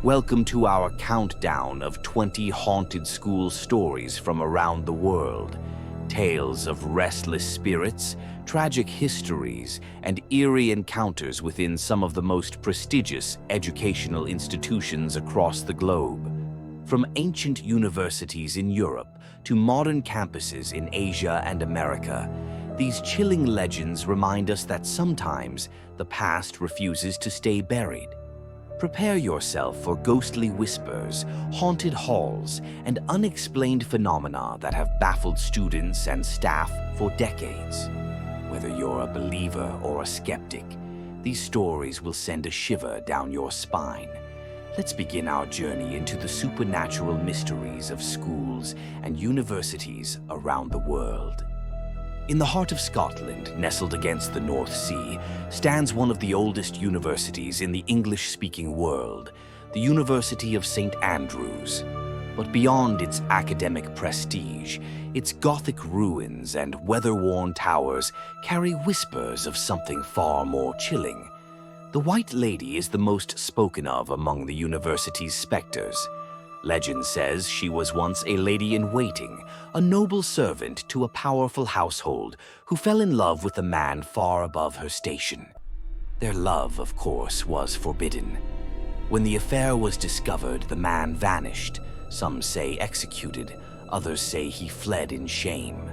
Welcome to our countdown of 20 haunted school stories from around the world. Tales of restless spirits, tragic histories, and eerie encounters within some of the most prestigious educational institutions across the globe. From ancient universities in Europe to modern campuses in Asia and America, these chilling legends remind us that sometimes the past refuses to stay buried. Prepare yourself for ghostly whispers, haunted halls, and unexplained phenomena that have baffled students and staff for decades. Whether you're a believer or a skeptic, these stories will send a shiver down your spine. Let's begin our journey into the supernatural mysteries of schools and universities around the world. In the heart of Scotland, nestled against the North Sea, stands one of the oldest universities in the English-speaking world, the University of St. Andrews. But beyond its academic prestige, its Gothic ruins and weather-worn towers carry whispers of something far more chilling. The White Lady is the most spoken of among the university's specters. Legend says she was once a lady-in-waiting, a noble servant to a powerful household who fell in love with a man far above her station. Their love, of course, was forbidden. When the affair was discovered, the man vanished. Some say executed, others say he fled in shame.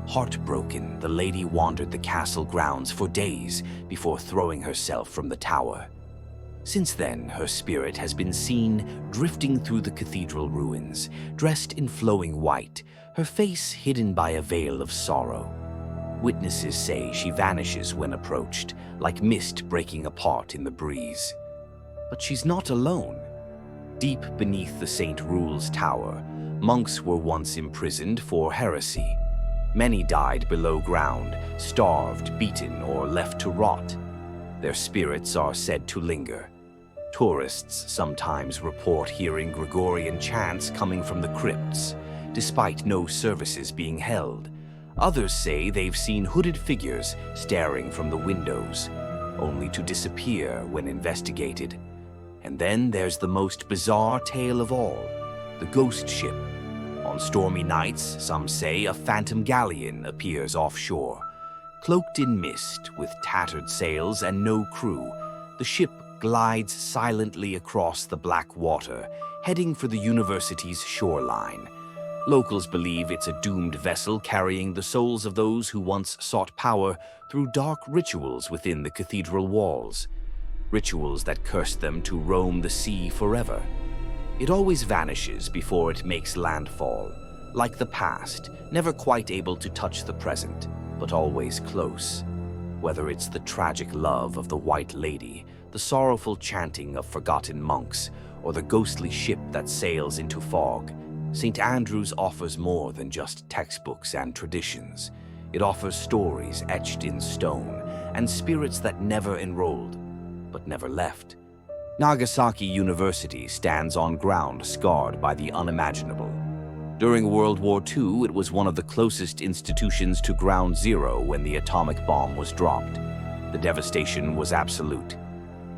Heartbroken, the lady wandered the castle grounds for days before throwing herself from the tower. Since then, her spirit has been seen drifting through the cathedral ruins, dressed in flowing white, her face hidden by a veil of sorrow. Witnesses say she vanishes when approached, like mist breaking apart in the breeze. But she's not alone. Deep beneath the St. Rule's Tower, monks were once imprisoned for heresy. Many died below ground, starved, beaten, or left to rot. Their spirits are said to linger. Tourists sometimes report hearing Gregorian chants coming from the crypts, despite no services being held. Others say they've seen hooded figures staring from the windows, only to disappear when investigated. And then there's the most bizarre tale of all, the ghost ship. On stormy nights, some say a phantom galleon appears offshore. Cloaked in mist, with tattered sails and no crew, the ship glides silently across the black water, heading for the university's shoreline. Locals believe it's a doomed vessel carrying the souls of those who once sought power through dark rituals within the cathedral walls. Rituals that cursed them to roam the sea forever. It always vanishes before it makes landfall, like the past, never quite able to touch the present, but always close. Whether it's the tragic love of the White Lady, the sorrowful chanting of forgotten monks, or the ghostly ship that sails into fog, St. Andrews offers more than just textbooks and traditions. It offers stories etched in stone and spirits that never enrolled, but never left. Nagasaki University stands on ground scarred by the unimaginable. During World War II, it was one of the closest institutions to ground zero when the atomic bomb was dropped. The devastation was absolute.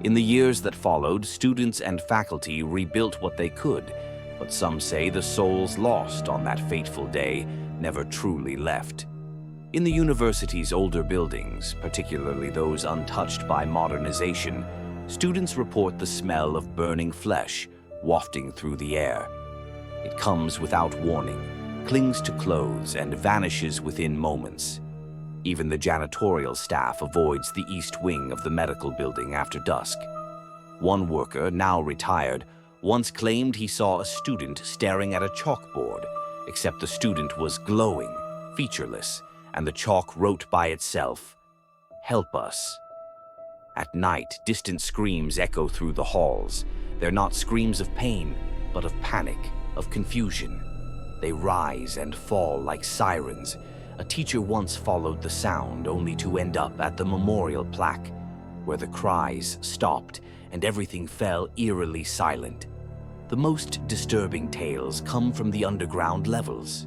In the years that followed, students and faculty rebuilt what they could, but some say the souls lost on that fateful day never truly left. In the university's older buildings, particularly those untouched by modernization, students report the smell of burning flesh wafting through the air. It comes without warning, clings to clothes, and vanishes within moments. Even the janitorial staff avoids the east wing of the medical building after dusk. One worker, now retired, once claimed he saw a student staring at a chalkboard, except the student was glowing, featureless, and the chalk wrote by itself, "Help us." At night, distant screams echo through the halls. They're not screams of pain, but of panic, of confusion. They rise and fall like sirens. A teacher once followed the sound only to end up at the memorial plaque, where the cries stopped and everything fell eerily silent. The most disturbing tales come from the underground levels.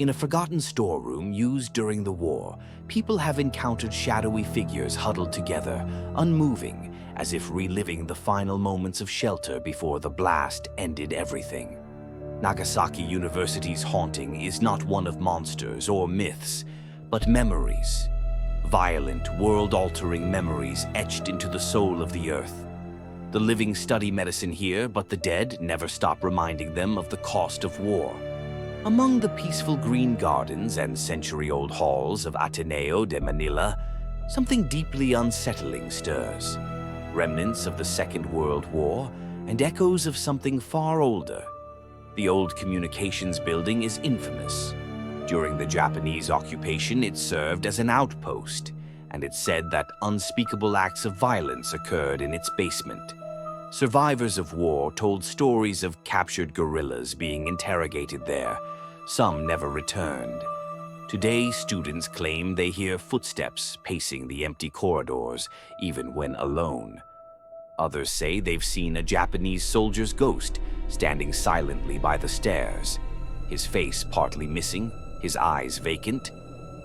In a forgotten storeroom used during the war, people have encountered shadowy figures huddled together, unmoving, as if reliving the final moments of shelter before the blast ended everything. Nagasaki University's haunting is not one of monsters or myths, but memories. Violent, world-altering memories etched into the soul of the earth. The living study medicine here, but the dead never stop reminding them of the cost of war. Among the peaceful green gardens and century-old halls of Ateneo de Manila, something deeply unsettling stirs. Remnants of the Second World War and echoes of something far older. The old communications building is infamous. During the Japanese occupation, it served as an outpost, and it's said that unspeakable acts of violence occurred in its basement. Survivors of war told stories of captured guerrillas being interrogated there. Some never returned. Today, students claim they hear footsteps pacing the empty corridors, even when alone. Others say they've seen a Japanese soldier's ghost standing silently by the stairs, his face partly missing, his eyes vacant.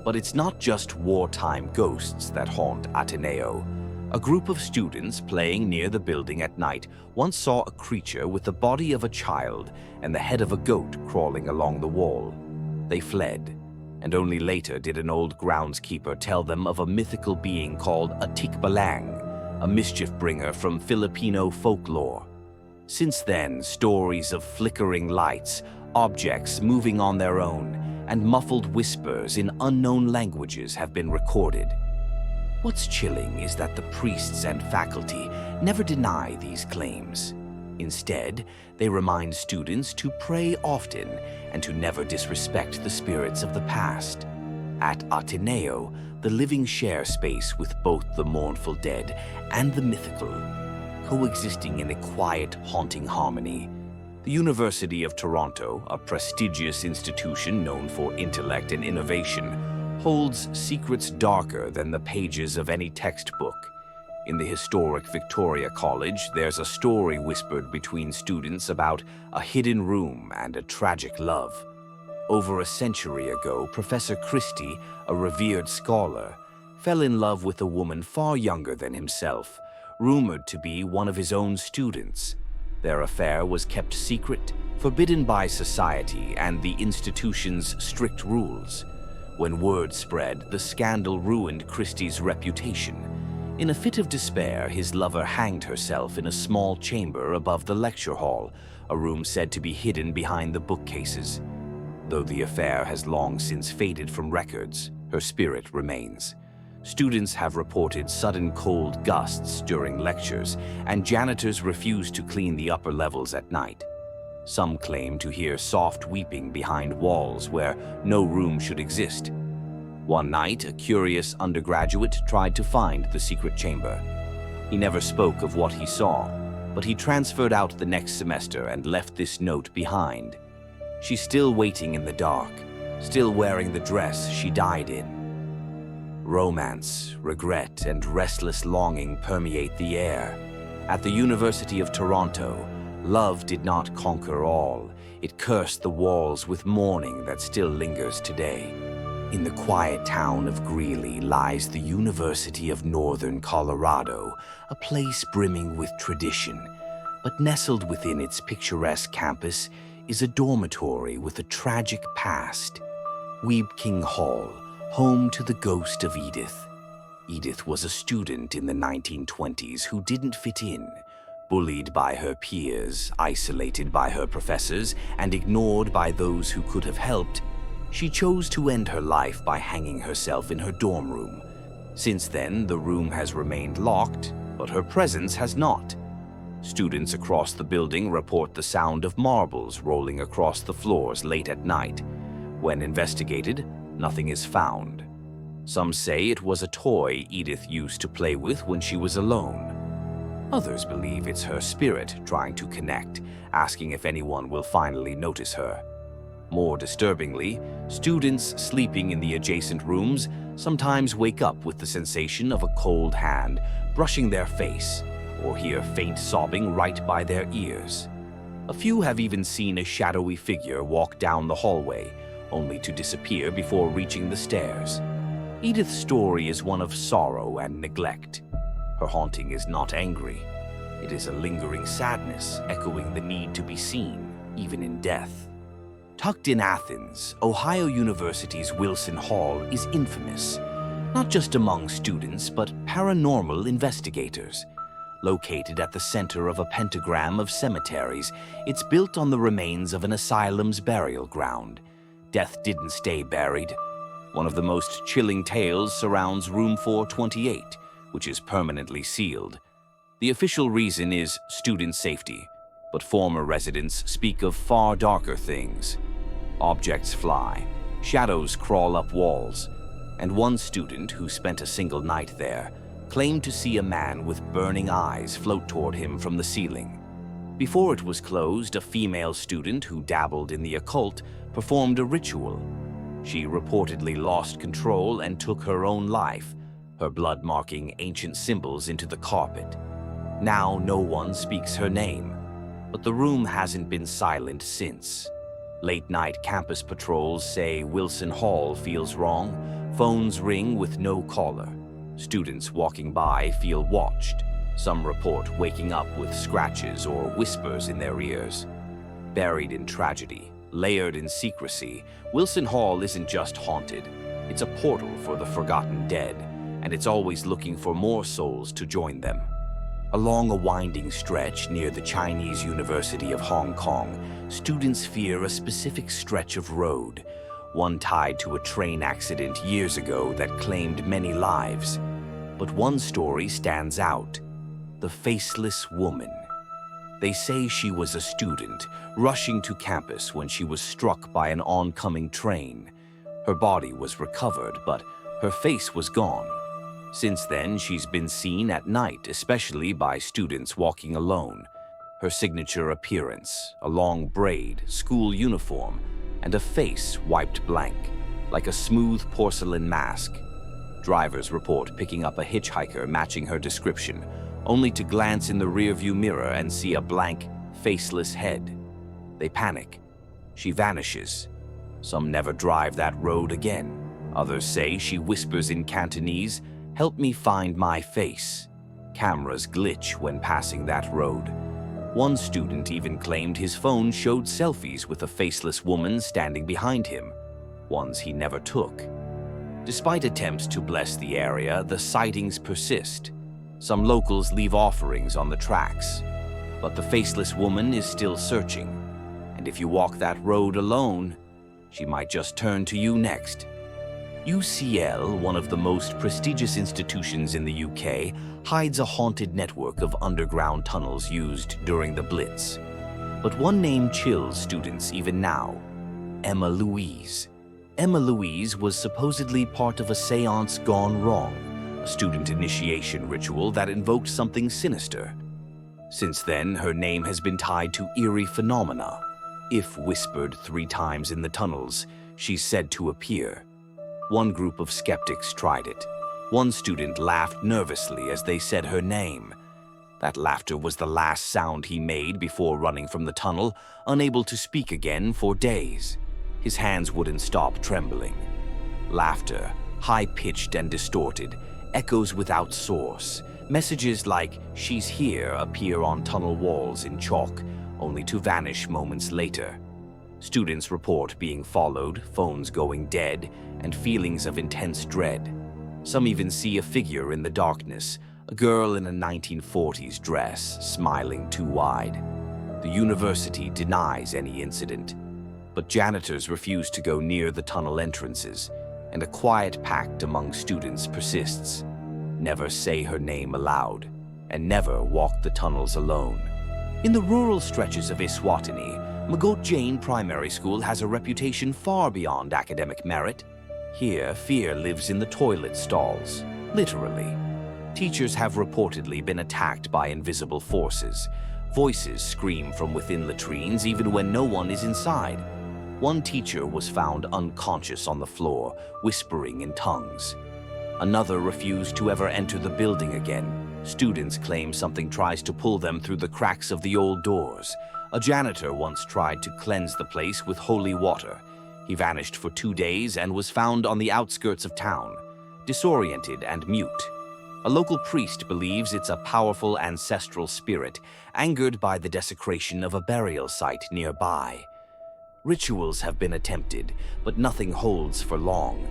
But it's not just wartime ghosts that haunt Ateneo. A group of students playing near the building at night once saw a creature with the body of a child and the head of a goat crawling along the wall. They fled, and only later did an old groundskeeper tell them of a mythical being called a tikbalang, a mischief bringer from Filipino folklore. Since then, stories of flickering lights, objects moving on their own, and muffled whispers in unknown languages have been recorded. What's chilling is that the priests and faculty never deny these claims. Instead, they remind students to pray often and to never disrespect the spirits of the past. At Ateneo, the living share space with both the mournful dead and the mythical, coexisting in a quiet, haunting harmony. The University of Toronto, a prestigious institution known for intellect and innovation, holds secrets darker than the pages of any textbook. In the historic Victoria College, there's a story whispered between students about a hidden room and a tragic love. Over a century ago, Professor Christie, a revered scholar, fell in love with a woman far younger than himself, rumored to be one of his own students. Their affair was kept secret, forbidden by society and the institution's strict rules. When word spread, the scandal ruined Christie's reputation. In a fit of despair, his lover hanged herself in a small chamber above the lecture hall, a room said to be hidden behind the bookcases. Though the affair has long since faded from records, her spirit remains. Students have reported sudden cold gusts during lectures, and janitors refuse to clean the upper levels at night. Some claim to hear soft weeping behind walls where no room should exist. One night, a curious undergraduate tried to find the secret chamber. He never spoke of what he saw, but he transferred out the next semester and left this note behind. She's still waiting in the dark, still wearing the dress she died in. Romance, regret, and restless longing permeate the air. At the University of Toronto, love did not conquer all. It cursed the walls with mourning that still lingers today. In the quiet town of Greeley lies the University of Northern Colorado, a place brimming with tradition. But nestled within its picturesque campus is a dormitory with a tragic past. Weeb King Hall, home to the ghost of Edith. Edith was a student in the 1920s who didn't fit in. Bullied by her peers, isolated by her professors, and ignored by those who could have helped, she chose to end her life by hanging herself in her dorm room. Since then, the room has remained locked, but her presence has not. Students across the building report the sound of marbles rolling across the floors late at night. When investigated, nothing is found. Some say it was a toy Edith used to play with when she was alone. Others believe it's her spirit trying to connect, asking if anyone will finally notice her. More disturbingly, students sleeping in the adjacent rooms sometimes wake up with the sensation of a cold hand brushing their face, or hear faint sobbing right by their ears. A few have even seen a shadowy figure walk down the hallway, only to disappear before reaching the stairs. Edith's story is one of sorrow and neglect. Her haunting is not angry. It is a lingering sadness, echoing the need to be seen, even in death. Tucked in Athens, Ohio University's Wilson Hall is infamous, not just among students, but paranormal investigators. Located at the center of a pentagram of cemeteries, it's built on the remains of an asylum's burial ground. Death didn't stay buried. One of the most chilling tales surrounds room 428, which is permanently sealed. The official reason is student safety, but former residents speak of far darker things. Objects fly, shadows crawl up walls, and one student who spent a single night there claimed to see a man with burning eyes float toward him from the ceiling. Before it was closed, a female student who dabbled in the occult performed a ritual. She reportedly lost control and took her own life, her blood marking ancient symbols into the carpet. Now no one speaks her name, but the room hasn't been silent since. Late-night campus patrols say Wilson Hall feels wrong, phones ring with no caller. Students walking by feel watched. Some report waking up with scratches or whispers in their ears. Buried in tragedy, layered in secrecy, Wilson Hall isn't just haunted. It's a portal for the forgotten dead, and it's always looking for more souls to join them. Along a winding stretch near the Chinese University of Hong Kong, students fear a specific stretch of road, one tied to a train accident years ago that claimed many lives. But one story stands out: the faceless woman. They say she was a student, rushing to campus when she was struck by an oncoming train. Her body was recovered, but her face was gone. Since then, she's been seen at night, especially by students walking alone. Her signature appearance, a long braid, school uniform, and a face wiped blank, like a smooth porcelain mask. Drivers report picking up a hitchhiker matching her description, only to glance in the rearview mirror and see a blank, faceless head. They panic. She vanishes. Some never drive that road again. Others say she whispers in Cantonese, "Help me find my face." Cameras glitch when passing that road. One student even claimed his phone showed selfies with a faceless woman standing behind him, ones he never took. Despite attempts to bless the area, the sightings persist. Some locals leave offerings on the tracks, but the faceless woman is still searching. And if you walk that road alone, she might just turn to you next. UCL, one of the most prestigious institutions in the UK, hides a haunted network of underground tunnels used during the Blitz. But one name chills students even now: Emma Louise. Emma Louise was supposedly part of a seance gone wrong, a student initiation ritual that invoked something sinister. Since then, her name has been tied to eerie phenomena. If whispered 3 times in the tunnels, she's said to appear. One group of skeptics tried it. One student laughed nervously as they said her name. That laughter was the last sound he made before running from the tunnel, unable to speak again for days. His hands wouldn't stop trembling. Laughter, high-pitched and distorted, echoes without source. Messages like "she's here" appear on tunnel walls in chalk, only to vanish moments later. Students report being followed, phones going dead, and feelings of intense dread. Some even see a figure in the darkness, a girl in a 1940s dress, smiling too wide. The university denies any incident, but janitors refuse to go near the tunnel entrances, and a quiet pact among students persists: never say her name aloud, and never walk the tunnels alone. In the rural stretches of Eswatini, Magot Jane Primary School has a reputation far beyond academic merit. Here, fear lives in the toilet stalls, literally. Teachers have reportedly been attacked by invisible forces. Voices scream from within latrines even when no one is inside. One teacher was found unconscious on the floor, whispering in tongues. Another refused to ever enter the building again. Students claim something tries to pull them through the cracks of the old doors. A janitor once tried to cleanse the place with holy water. He vanished for 2 days and was found on the outskirts of town, disoriented and mute. A local priest believes it's a powerful ancestral spirit, angered by the desecration of a burial site nearby. Rituals have been attempted, but nothing holds for long.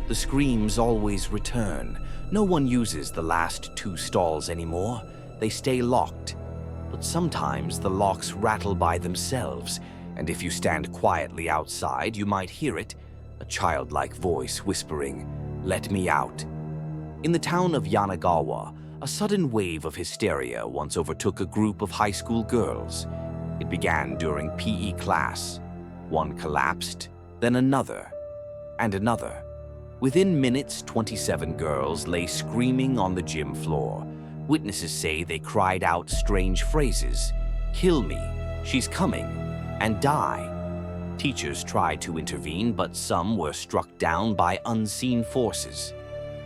The screams always return. No one uses the last 2 stalls anymore. They stay locked. But sometimes the locks rattle by themselves, and if you stand quietly outside, you might hear it, a childlike voice whispering, "Let me out." In the town of Yanagawa, a sudden wave of hysteria once overtook a group of high school girls. It began during PE class. One collapsed, then another, and another. Within minutes, 27 girls lay screaming on the gym floor. Witnesses say they cried out strange phrases, "Kill me," "She's coming," and "Die." Teachers tried to intervene, but some were struck down by unseen forces.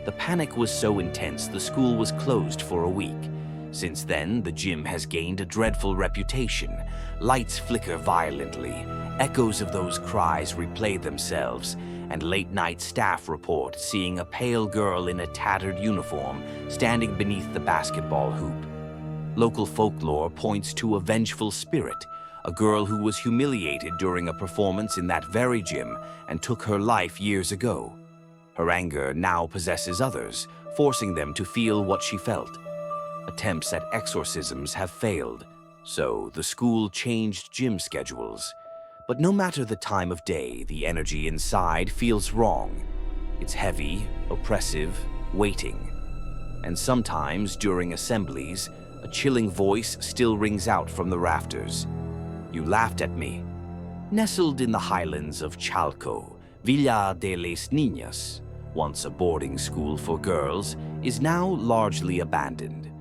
The panic was so intense the school was closed for a week. Since then, the gym has gained a dreadful reputation. Lights flicker violently, echoes of those cries replay themselves, and late-night staff report seeing a pale girl in a tattered uniform standing beneath the basketball hoop. Local folklore points to a vengeful spirit, a girl who was humiliated during a performance in that very gym and took her life years ago. Her anger now possesses others, forcing them to feel what she felt. Attempts at exorcisms have failed, so the school changed gym schedules. But no matter the time of day, the energy inside feels wrong. It's heavy, oppressive, waiting. And sometimes, during assemblies, a chilling voice still rings out from the rafters. "You laughed at me." Nestled in the highlands of Chalco, Villa de las Niñas, once a boarding school for girls, is now largely abandoned.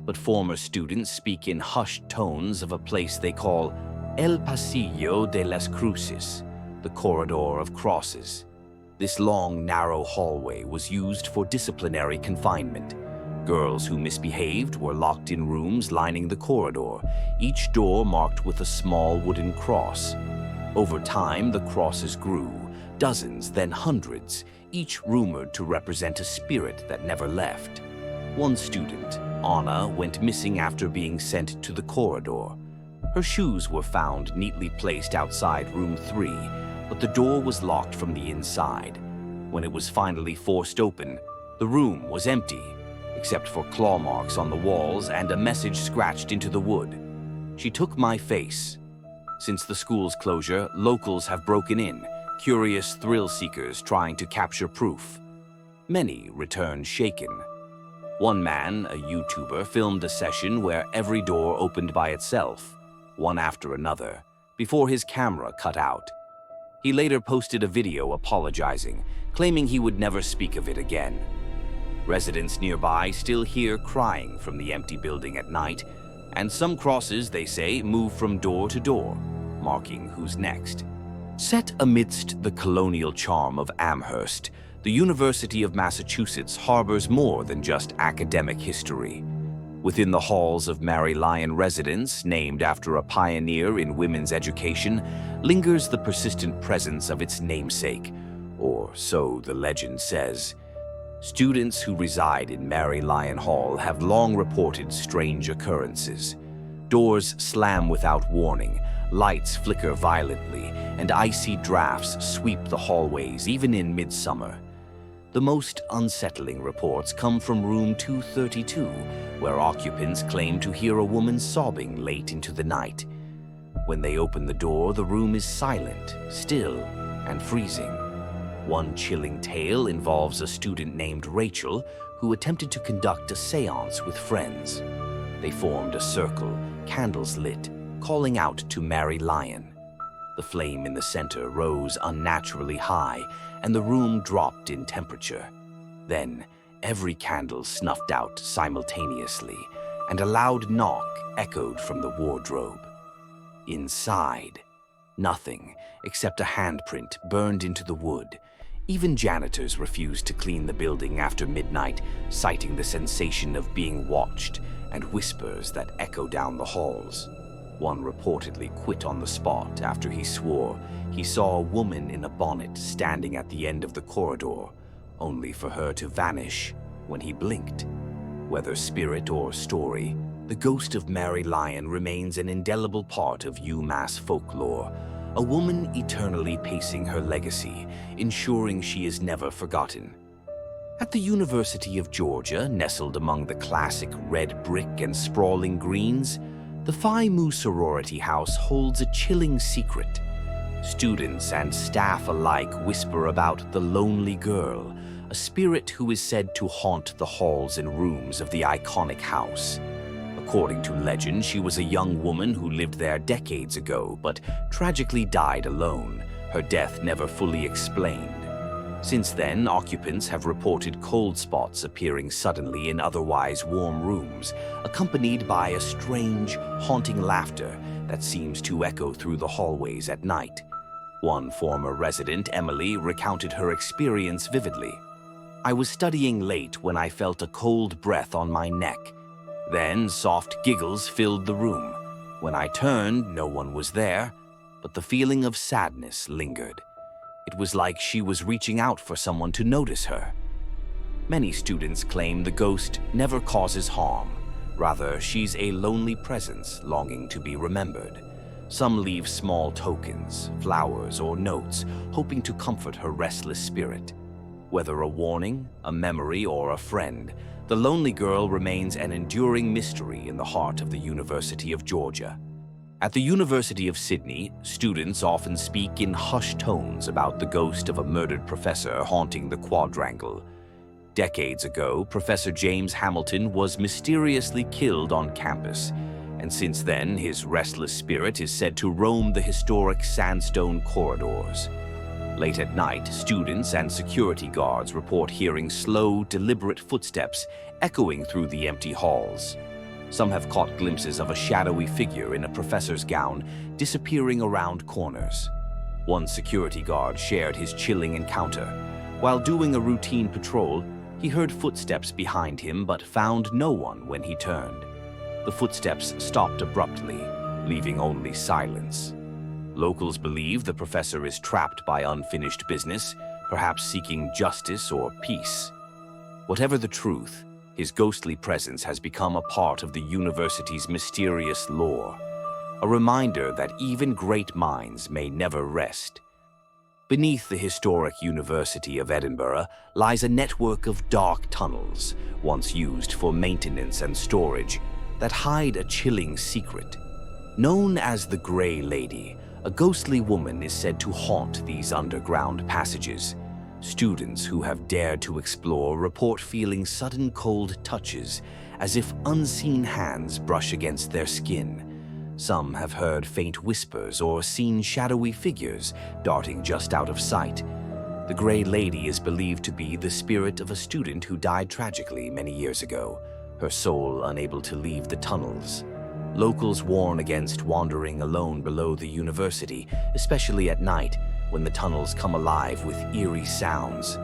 But former students speak in hushed tones of a place they call El Pasillo de las Cruces, the corridor of crosses. This long, narrow hallway was used for disciplinary confinement. Girls who misbehaved were locked in rooms lining the corridor, each door marked with a small wooden cross. Over time, the crosses grew, dozens, then hundreds, each rumored to represent a spirit that never left. One student, Anna, went missing after being sent to the corridor. Her shoes were found neatly placed outside room 3, but the door was locked from the inside. When it was finally forced open, the room was empty, except for claw marks on the walls and a message scratched into the wood. She took my face. Since the school's closure, locals have broken in, curious thrill seekers trying to capture proof. Many returned shaken. One man, a YouTuber, filmed a session where every door opened by itself, one after another, before his camera cut out. He later posted a video apologizing, claiming he would never speak of it again. Residents nearby still hear crying from the empty building at night, and some crosses, they say, move from door to door, marking who's next. Set amidst the colonial charm of Amherst, the University of Massachusetts harbors more than just academic history. Within the halls of Mary Lyon Residence, named after a pioneer in women's education, lingers the persistent presence of its namesake, or so the legend says. Students who reside in Mary Lyon Hall have long reported strange occurrences. Doors slam without warning, lights flicker violently, and icy drafts sweep the hallways even in midsummer. The most unsettling reports come from room 232, where occupants claim to hear a woman sobbing late into the night. When they open the door, the room is silent, still, and freezing. One chilling tale involves a student named Rachel who attempted to conduct a séance with friends. They formed a circle, candles lit, calling out to Mary Lyon. The flame in the center rose unnaturally high, and the room dropped in temperature. Then, every candle snuffed out simultaneously, and a loud knock echoed from the wardrobe. Inside, nothing except a handprint burned into the wood. Even janitors refused to clean the building after midnight, citing the sensation of being watched and whispers that echo down the halls. One reportedly quit on the spot after he swore he saw a woman in a bonnet standing at the end of the corridor, only for her to vanish when he blinked. Whether spirit or story, the ghost of Mary Lyon remains an indelible part of UMass folklore, a woman eternally pacing her legacy, ensuring she is never forgotten. At the University of Georgia, nestled among the classic red brick and sprawling greens, the Phi Mu sorority house holds a chilling secret. Students and staff alike whisper about the lonely girl, a spirit who is said to haunt the halls and rooms of the iconic house. According to legend, she was a young woman who lived there decades ago, but tragically died alone, her death never fully explained. Since then, occupants have reported cold spots appearing suddenly in otherwise warm rooms, accompanied by a strange, haunting laughter that seems to echo through the hallways at night. One former resident, Emily, recounted her experience vividly. "I was studying late when I felt a cold breath on my neck. Then soft giggles filled the room. When I turned, no one was there, but the feeling of sadness lingered. It was like she was reaching out for someone to notice her." Many students claim the ghost never causes harm. Rather, she's a lonely presence longing to be remembered. Some leave small tokens, flowers, or notes, hoping to comfort her restless spirit. Whether a warning, a memory, or a friend, the lonely girl remains an enduring mystery in the heart of the University of Georgia. At the University of Sydney, students often speak in hushed tones about the ghost of a murdered professor haunting the quadrangle. Decades ago, Professor James Hamilton was mysteriously killed on campus, and since then, his restless spirit is said to roam the historic sandstone corridors. Late at night, students and security guards report hearing slow, deliberate footsteps echoing through the empty halls. Some have caught glimpses of a shadowy figure in a professor's gown disappearing around corners. One security guard shared his chilling encounter. While doing a routine patrol, he heard footsteps behind him but found no one when he turned. The footsteps stopped abruptly, leaving only silence. Locals believe the professor is trapped by unfinished business, perhaps seeking justice or peace. Whatever the truth, his ghostly presence has become a part of the university's mysterious lore, a reminder that even great minds may never rest. Beneath the historic University of Edinburgh lies a network of dark tunnels, once used for maintenance and storage, that hide a chilling secret. Known as the Grey Lady, a ghostly woman is said to haunt these underground passages. Students who have dared to explore report feeling sudden cold touches, as if unseen hands brush against their skin. Some have heard faint whispers or seen shadowy figures darting just out of sight. The Grey Lady is believed to be the spirit of a student who died tragically many years ago, her soul unable to leave the tunnels. Locals warn against wandering alone below the university, especially at night when the tunnels come alive with eerie sounds.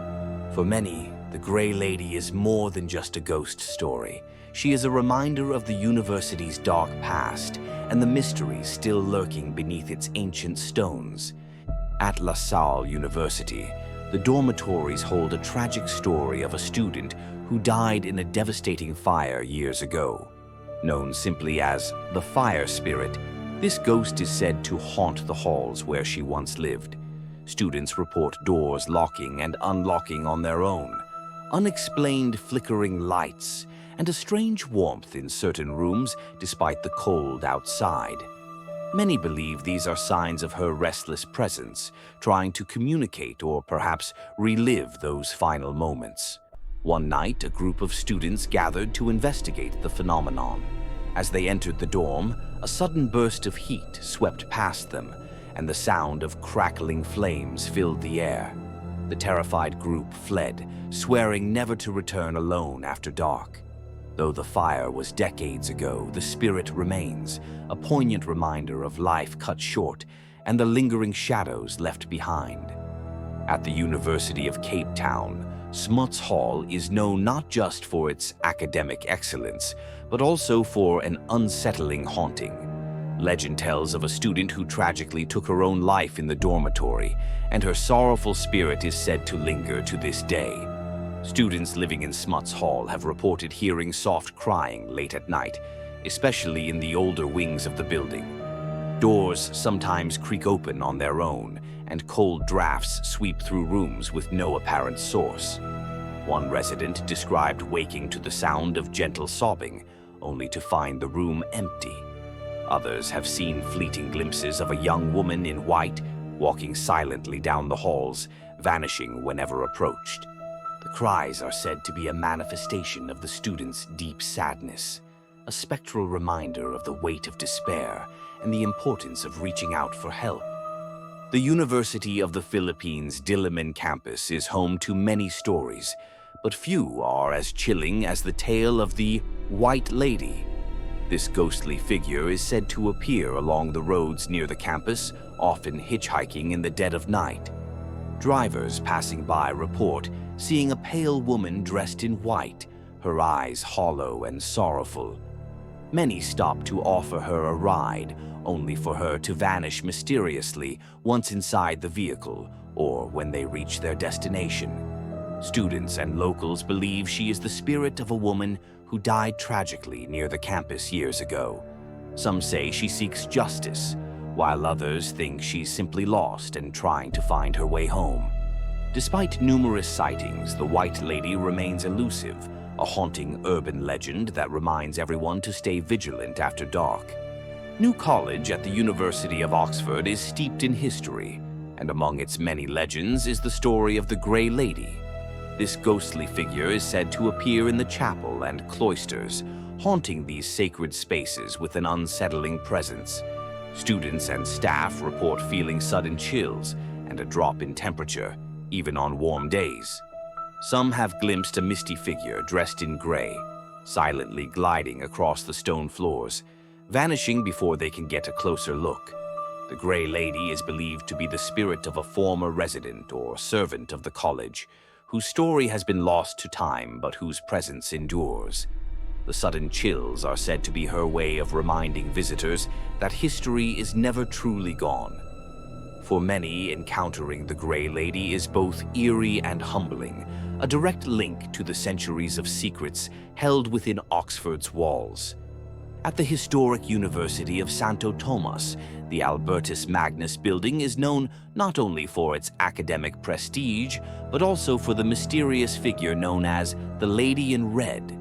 For many, the Grey Lady is more than just a ghost story. She is a reminder of the university's dark past and the mysteries still lurking beneath its ancient stones. At La Salle University, the dormitories hold a tragic story of a student who died in a devastating fire years ago. Known simply as the Fire Spirit, this ghost is said to haunt the halls where she once lived. Students report doors locking and unlocking on their own, unexplained flickering lights, and a strange warmth in certain rooms despite the cold outside. Many believe these are signs of her restless presence, trying to communicate or perhaps relive those final moments. One night, a group of students gathered to investigate the phenomenon. As they entered the dorm, a sudden burst of heat swept past them, and the sound of crackling flames filled the air. The terrified group fled, swearing never to return alone after dark. Though the fire was decades ago, the spirit remains, a poignant reminder of life cut short and the lingering shadows left behind. At the University of Cape Town, Smuts Hall is known not just for its academic excellence, but also for an unsettling haunting. Legend tells of a student who tragically took her own life in the dormitory, and her sorrowful spirit is said to linger to this day. Students living in Smuts Hall have reported hearing soft crying late at night, especially in the older wings of the building. Doors sometimes creak open on their own, and cold drafts sweep through rooms with no apparent source. One resident described waking to the sound of gentle sobbing, only to find the room empty. Others have seen fleeting glimpses of a young woman in white walking silently down the halls, vanishing whenever approached. The cries are said to be a manifestation of the students' deep sadness, a spectral reminder of the weight of despair and the importance of reaching out for help. The University of the Philippines Diliman campus is home to many stories, but few are as chilling as the tale of the White Lady. This ghostly figure is said to appear along the roads near the campus, often hitchhiking in the dead of night. Drivers passing by report seeing a pale woman dressed in white, her eyes hollow and sorrowful. Many stop to offer her a ride, only for her to vanish mysteriously once inside the vehicle or when they reach their destination. Students and locals believe she is the spirit of a woman who died tragically near the campus years ago. Some say she seeks justice, while others think she's simply lost and trying to find her way home. Despite numerous sightings, the White Lady remains elusive, a haunting urban legend that reminds everyone to stay vigilant after dark. New College at the University of Oxford is steeped in history, and among its many legends is the story of the Grey Lady. This ghostly figure is said to appear in the chapel and cloisters, haunting these sacred spaces with an unsettling presence. Students and staff report feeling sudden chills and a drop in temperature, even on warm days. Some have glimpsed a misty figure dressed in gray, silently gliding across the stone floors, vanishing before they can get a closer look. The Grey Lady is believed to be the spirit of a former resident or servant of the college, whose story has been lost to time but whose presence endures. The sudden chills are said to be her way of reminding visitors that history is never truly gone. For many, encountering the Grey Lady is both eerie and humbling, a direct link to the centuries of secrets held within Oxford's walls. At the historic University of Santo Tomas, the Albertus Magnus building is known not only for its academic prestige, but also for the mysterious figure known as the Lady in Red.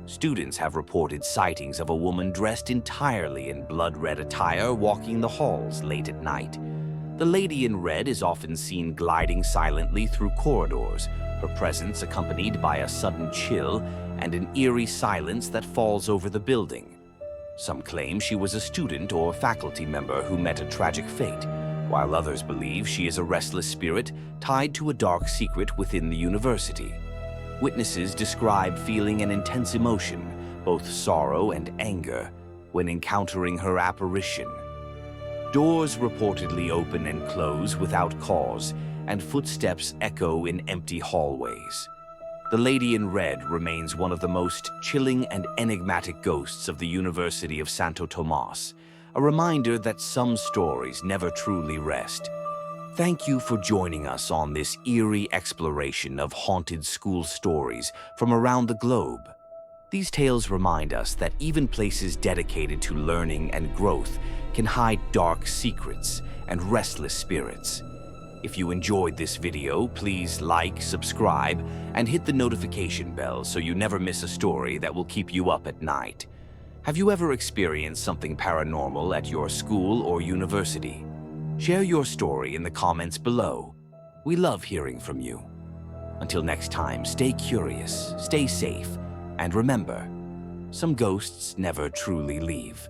Students have reported sightings of a woman dressed entirely in blood-red attire walking the halls late at night. The Lady in Red is often seen gliding silently through corridors, her presence accompanied by a sudden chill and an eerie silence that falls over the building. Some claim she was a student or faculty member who met a tragic fate, while others believe she is a restless spirit tied to a dark secret within the university. Witnesses describe feeling an intense emotion, both sorrow and anger, when encountering her apparition. Doors reportedly open and close without cause, and footsteps echo in empty hallways. The Lady in Red remains one of the most chilling and enigmatic ghosts of the University of Santo Tomas, a reminder that some stories never truly rest. Thank you for joining us on this eerie exploration of haunted school stories from around the globe. These tales remind us that even places dedicated to learning and growth can hide dark secrets and restless spirits. If you enjoyed this video, please like, subscribe, and hit the notification bell so you never miss a story that will keep you up at night. Have you ever experienced something paranormal at your school or university? Share your story in the comments below. We love hearing from you. Until next time, stay curious, stay safe, and remember, some ghosts never truly leave.